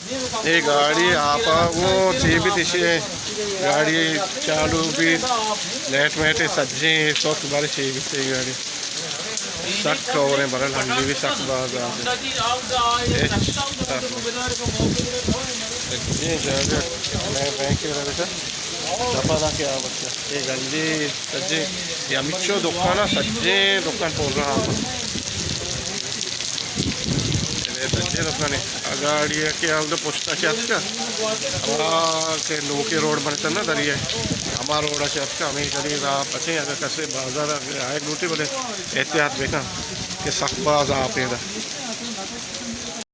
ये गाड़ी आप वो थी भी थी गाड़ी चालू भी लेट मेट सज्जी इस वक्त बारी थी भी थी गाड़ी सक और बरल हंडी भी सक बाज आ ये जगह मैं बैंक के बेटा दफा ना क्या बच्चा ये गंदी सज्जी या मिच्चो दुकान सज्जे दुकान पोल रहा सज्जे दुकान गाड़ी के आगे पोस्टा के के लोके रोड बनता ना दरिया हमारा रोड से आपका हमें करी अच्छे अगर कैसे बाजार आए लूटी बोले एहतियात बेका कि सख्त बाज आप